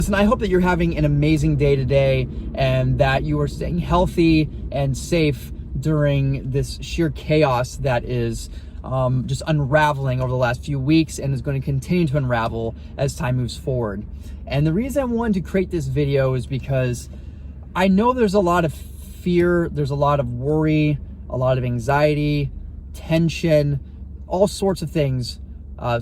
Listen, I hope that you're having an amazing day today and that you are staying healthy and safe during this sheer chaos that is just unraveling over the last few weeks and is going to continue to unravel as time moves forward. And the reason I wanted to create this video is because I know there's a lot of fear, there's a lot of worry, a lot of anxiety, tension, all sorts of things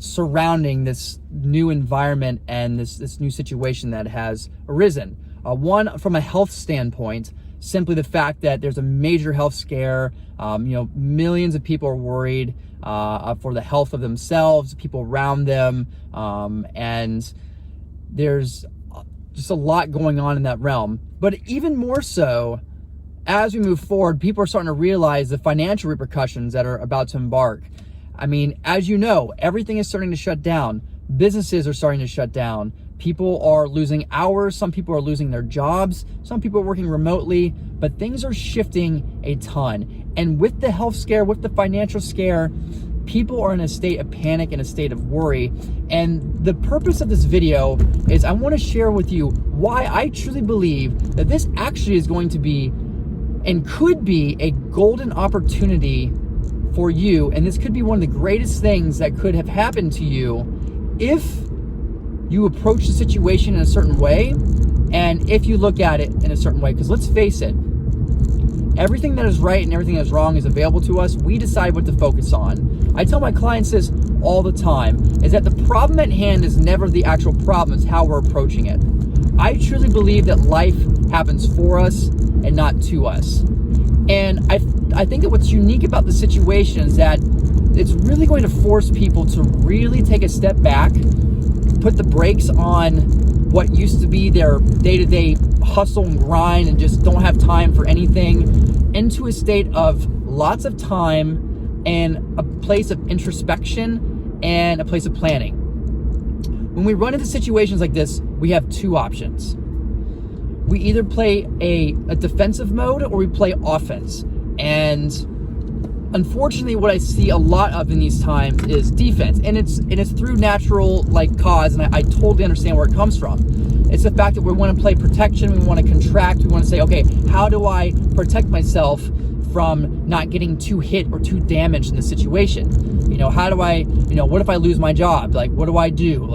surrounding this new environment and this new situation that has arisen. One, from a health standpoint, simply the fact that there's a major health scare. Millions of people are worried for the health of themselves, people around them, and there's just a lot going on in that realm. But even more so, as we move forward, people are starting to realize the financial repercussions that are about to embark. I mean, as you know, everything is starting to shut down. Businesses are starting to shut down. People are losing hours. Some people are losing their jobs. Some people are working remotely, but things are shifting a ton. And with the health scare, with the financial scare, people are in a state of panic and a state of worry. And the purpose of this video is I want to share with you why I truly believe that this actually is going to be and could be a golden opportunity for you, and this could be one of the greatest things that could have happened to you if you approach the situation in a certain way and if you look at it in a certain way. Because let's face it, everything that is right and everything that is wrong is available to us. We decide what to focus on. I tell my clients this all the time, is that the problem at hand is never the actual problem, it's how we're approaching it. I truly believe that life happens for us and not to us. And I think that what's unique about the situation is that it's really going to force people to really take a step back, put the brakes on what used to be their day-to-day hustle and grind and just don't have time for anything, into a state of lots of time and a place of introspection and a place of planning. When we run into situations like this, we have two options. We either play a defensive mode or we play offense. And unfortunately, what I see a lot of in these times is defense. And it's through natural cause, and I totally understand where it comes from. It's the fact that we want to play protection, we want to contract, we want to say, okay, how do I protect myself from not getting too hit or too damaged in the situation? How do I, what if I lose my job? What do I do?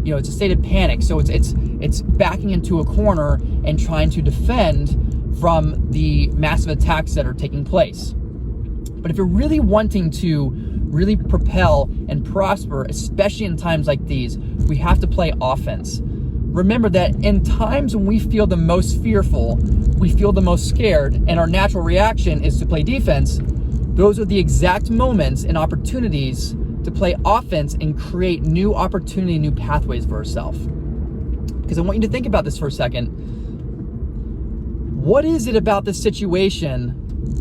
It's a state of panic. So it's backing into a corner and trying to defend from the massive attacks that are taking place. But if you're really wanting to really propel and prosper, especially in times like these, we have to play offense. Remember that in times when we feel the most fearful, we feel the most scared, and our natural reaction is to play defense, those are the exact moments and opportunities to play offense and create new opportunity, new pathways for ourselves. Because I want you to think about this for a second. What is it about this situation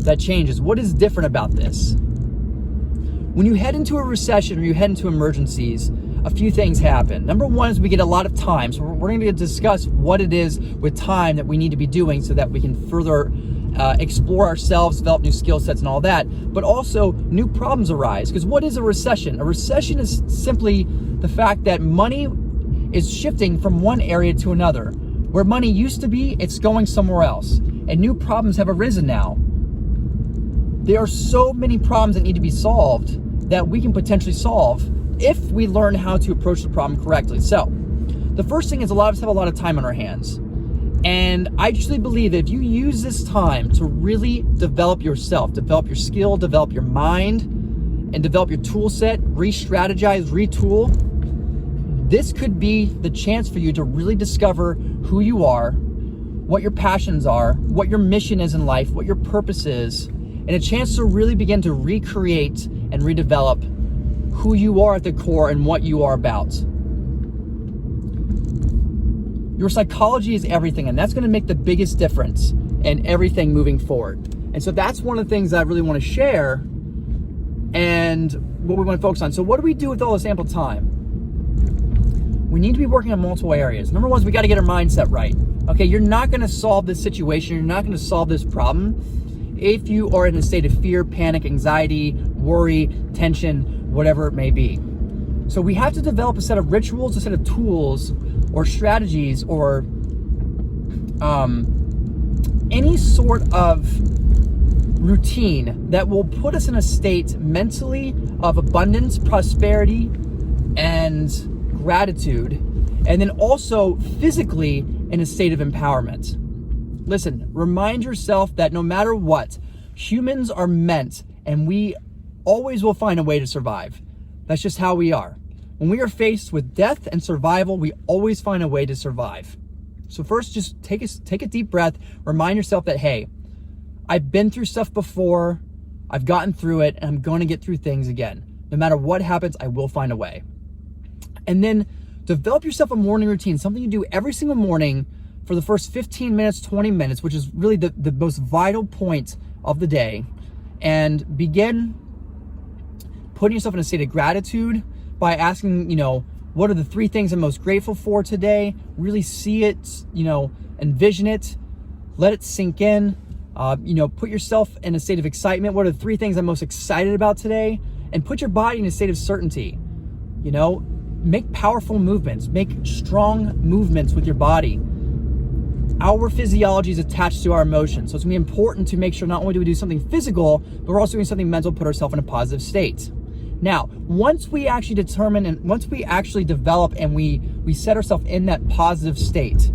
that changes? What is different about this? When you head into a recession or you head into emergencies, a few things happen. Number one is we get a lot of time. So we're going to discuss what it is with time that we need to be doing so that we can further explore ourselves, develop new skill sets and all that. But also new problems arise. Because what is a recession? A recession is simply the fact that money is shifting from one area to another. Where money used to be, it's going somewhere else. And new problems have arisen now. There are so many problems that need to be solved that we can potentially solve if we learn how to approach the problem correctly. So, the first thing is a lot of us have a lot of time on our hands. And I truly believe that if you use this time to really develop yourself, develop your skill, develop your mind, and develop your tool set, re-strategize, retool, this could be the chance for you to really discover who you are, what your passions are, what your mission is in life, what your purpose is, and a chance to really begin to recreate and redevelop who you are at the core and what you are about. Your psychology is everything, and that's going to make the biggest difference in everything moving forward. And so that's one of the things that I really want to share and what we want to focus on. So what do we do with all this ample time? We need to be working on multiple areas. Number one is we got to get our mindset right. Okay, you're not going to solve this situation, you're not going to solve this problem if you are in a state of fear, panic, anxiety, worry, tension, whatever it may be. So we have to develop a set of rituals, a set of tools or strategies or any sort of routine that will put us in a state mentally of abundance, prosperity, and gratitude, and then also physically in a state of empowerment. Listen, remind yourself that no matter what, humans are meant, and we always will find a way to survive. That's just how we are. When we are faced with death and survival, we always find a way to survive. So first, just take a deep breath. Remind yourself that, hey, I've been through stuff before, I've gotten through it, and I'm going to get through things again. No matter what happens, I will find a way. And then develop yourself a morning routine, something you do every single morning for the first 15 minutes, 20 minutes, which is really the most vital point of the day. And begin putting yourself in a state of gratitude by asking, what are the 3 things I'm most grateful for today? Really see it, envision it, let it sink in. Put yourself in a state of excitement. What are the 3 things I'm most excited about today? And put your body in a state of certainty. Make powerful movements, make strong movements with your body. Our physiology is attached to our emotions. So it's gonna be important to make sure not only do we do something physical, but we're also doing something mental, put ourselves in a positive state. Now, once we actually determine and once we actually develop and we set ourselves in that positive state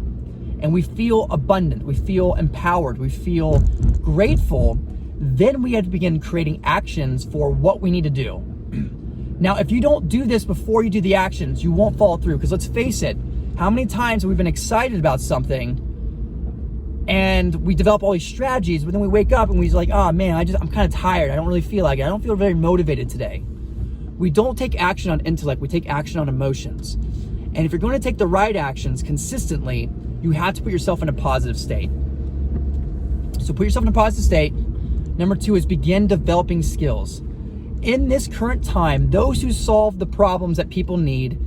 and we feel abundant, we feel empowered, we feel grateful, then we have to begin creating actions for what we need to do. Now, if you don't do this before you do the actions, you won't follow through. Because let's face it, how many times have we been excited about something and we develop all these strategies, but then we wake up and we're like, oh man, I'm kind of tired. I don't really feel like it. I don't feel very motivated today. We don't take action on intellect, we take action on emotions. And if you're going to take the right actions consistently, you have to put yourself in a positive state. So put yourself in a positive state. Number 2 is begin developing skills. In this current time, those who solve the problems that people need,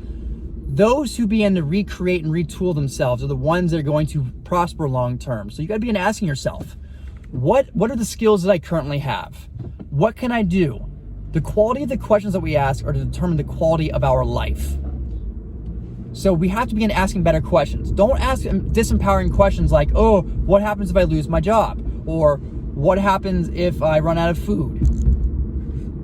those who begin to recreate and retool themselves are the ones that are going to prosper long term. So you got to begin asking yourself, what are the skills that I currently have? What can I do? The quality of the questions that we ask are to determine the quality of our life. So we have to begin asking better questions. Don't ask disempowering questions like, oh, what happens if I lose my job? Or what happens if I run out of food?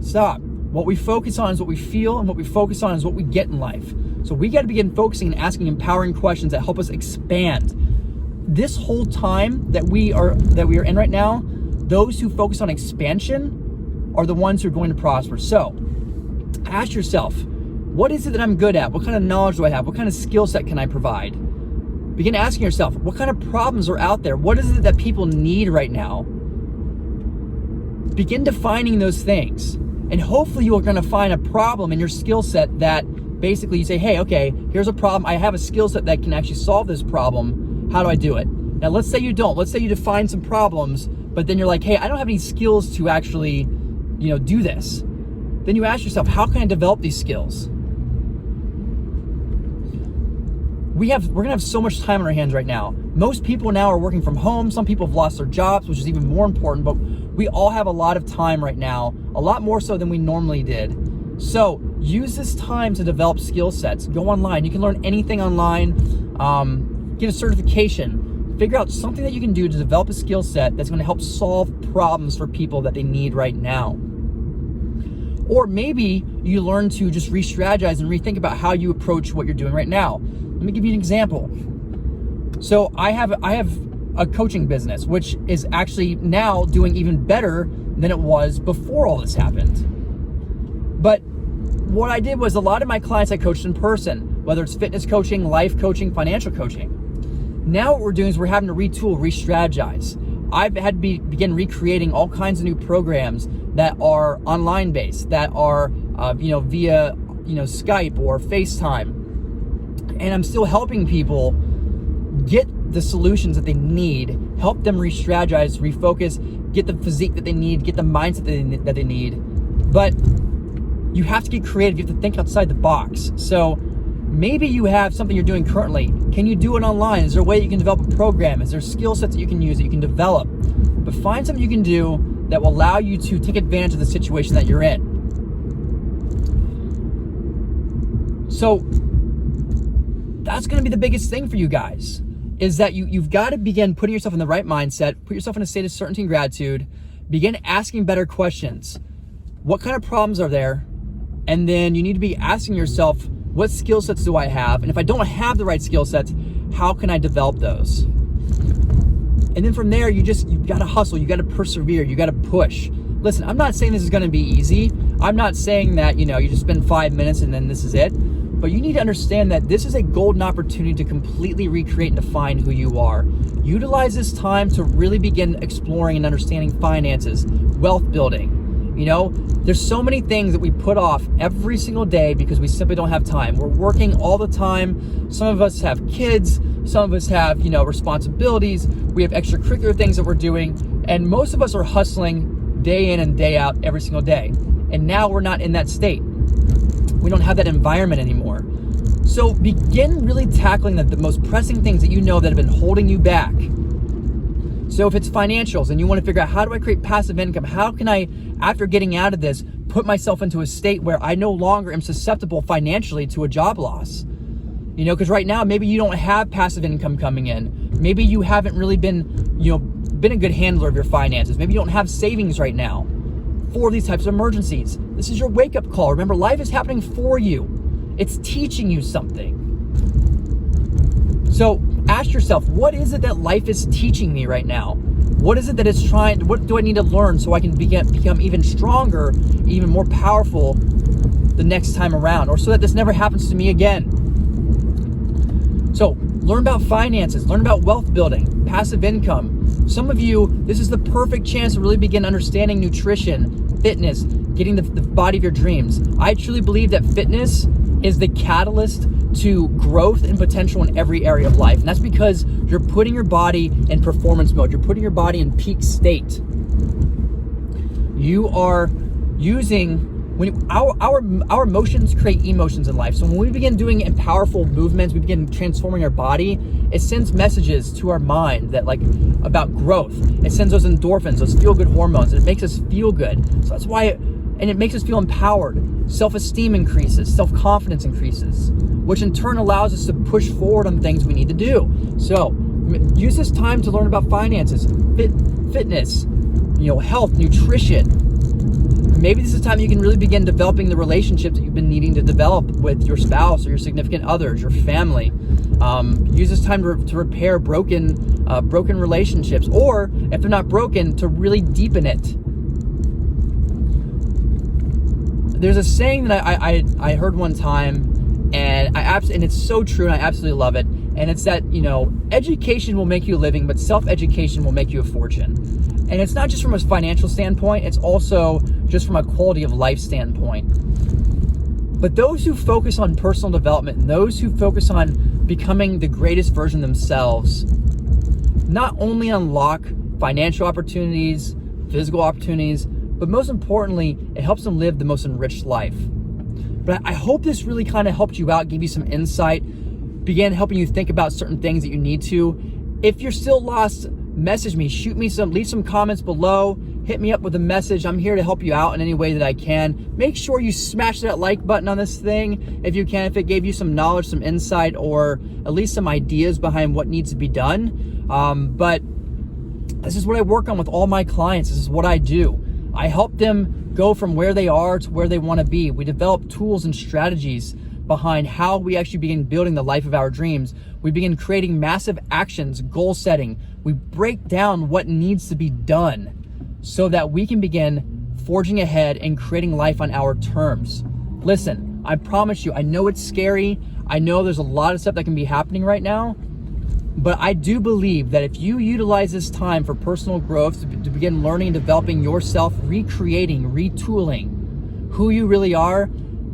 Stop. What we focus on is what we feel, and what we focus on is what we get in life. So we got to begin focusing and asking empowering questions that help us expand. This whole time that we are in right now, those who focus on expansion are the ones who are going to prosper. So ask yourself, what is it that I'm good at? What kind of knowledge do I have? What kind of skill set can I provide? Begin asking yourself, what kind of problems are out there? What is it that people need right now? Begin defining those things. And hopefully you are going to find a problem in your skill set that basically you say, hey, okay, here's a problem. I have a skill set that can actually solve this problem. How do I do it? Now, let's say you don't. Let's say you define some problems, but then you're like, hey, I don't have any skills to actually, do this. Then you ask yourself, how can I develop these skills? We're going to have so much time on our hands right now. Most people now are working from home. Some people have lost their jobs, which is even more important, but we all have a lot of time right now, a lot more so than we normally did. So use this time to develop skill sets. Go online. You can learn anything online. Get a certification. Figure out something that you can do to develop a skill set that's going to help solve problems for people that they need right now. Or maybe you learn to just re-strategize and rethink about how you approach what you're doing right now. Let me give you an example. So I have a coaching business, which is actually now doing even better than it was before all this happened. But what I did was a lot of my clients I coached in person, whether it's fitness coaching, life coaching, financial coaching. Now what we're doing is we're having to retool, re-strategize. I've had to begin recreating all kinds of new programs that are online based, that are via Skype or FaceTime. And I'm still helping people get the solutions that they need, help them re-strategize, refocus, get the physique that they need, get the mindset that they need. But you have to get creative. You have to think outside the box. So maybe you have something you're doing currently. Can you do it online? Is there a way you can develop a program? Is there skill sets that you can use that you can develop? But find something you can do that will allow you to take advantage of the situation that you're in. So that's going to be the biggest thing for you guys, is that you've got to begin putting yourself in the right mindset, put yourself in a state of certainty and gratitude, begin asking better questions. What kind of problems are there? And then you need to be asking yourself, what skill sets do I have? And if I don't have the right skill sets, how can I develop those? And then from there, you've got to hustle, you got to persevere, you got to push. Listen, I'm not saying this is going to be easy. I'm not saying that, you just spend 5 minutes and then this is it. But you need to understand that this is a golden opportunity to completely recreate and define who you are. Utilize this time to really begin exploring and understanding finances, wealth building. There's so many things that we put off every single day because we simply don't have time. We're working all the time. Some of us have kids. Some of us have, responsibilities. We have extracurricular things that we're doing. And most of us are hustling day in and day out every single day. And now we're not in that state. We don't have that environment anymore. So begin really tackling the most pressing things that that have been holding you back. So if it's financials and you want to figure out, how do I create passive income? How can I, after getting out of this, put myself into a state where I no longer am susceptible financially to a job loss? Because right now, maybe you don't have passive income coming in. Maybe you haven't really been a good handler of your finances. Maybe you don't have savings right now for these types of emergencies. This is your wake-up call. Remember, life is happening for you. It's teaching you something. So ask yourself, what is it that life is teaching me right now? What is it that it's what do I need to learn so I can become even stronger, even more powerful the next time around, or so that this never happens to me again? So learn about finances, learn about wealth building, passive income. Some of you, this is the perfect chance to really begin understanding nutrition, fitness, getting the body of your dreams. I truly believe that fitness is the catalyst to growth and potential in every area of life. And that's because you're putting your body in performance mode. You're putting your body in peak state. You are using, our emotions create emotions in life. So when we begin doing powerful movements, we begin transforming our body, it sends messages to our mind that about growth. It sends those endorphins, those feel-good hormones, and it makes us feel good. So that's why, and it makes us feel empowered. Self-esteem increases, self-confidence increases, which in turn allows us to push forward on things we need to do. So use this time to learn about finances, fitness, health, nutrition. Maybe this is time you can really begin developing the relationships that you've been needing to develop with your spouse or your significant others, your family. Use this time to repair broken relationships, or if they're not broken, to really deepen it. There's a saying that I heard one time, and it's so true, and I absolutely love it. And it's that, education will make you a living, but self-education will make you a fortune. And it's not just from a financial standpoint, it's also just from a quality of life standpoint. But those who focus on personal development, and those who focus on becoming the greatest version of themselves, not only unlock financial opportunities, physical opportunities, but most importantly, it helps them live the most enriched life. But I hope this really kind of helped you out, gave you some insight, began helping you think about certain things that you need to. If you're still lost, message me, leave some comments below, hit me up with a message. I'm here to help you out in any way that I can. Make sure you smash that like button on this thing if you can, if it gave you some knowledge, some insight, or at least some ideas behind what needs to be done. But this is what I work on with all my clients. This is what I do. I help them go from where they are to where they want to be. We develop tools and strategies behind how we actually begin building the life of our dreams. We begin creating massive actions, goal setting. We break down what needs to be done so that we can begin forging ahead and creating life on our terms. Listen, I promise you, I know it's scary. I know there's a lot of stuff that can be happening right now, but I do believe that if you utilize this time for personal growth, to begin learning and developing yourself, recreating, retooling who you really are,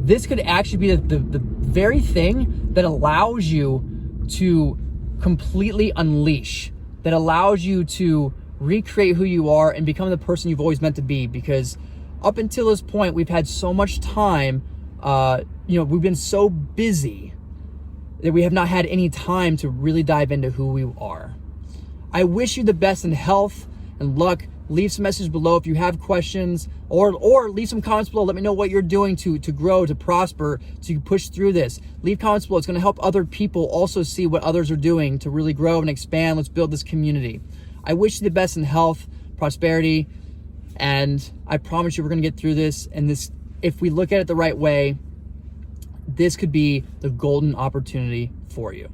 this could actually be the very thing that allows you to completely unleash, that allows you to recreate who you are and become the person you've always meant to be. Because up until this point, we've had so much time, we've been so busy that we have not had any time to really dive into who we are. I wish you the best in health and luck, Leave some messages below if you have questions, or leave some comments below. Let me know what you're doing to grow, to prosper, to push through this. Leave comments below. It's going to help other people also see what others are doing to really grow and expand. Let's build this community. I wish you the best in health, prosperity, and I promise you we're going to get through this. And this, if we look at it the right way, this could be the golden opportunity for you.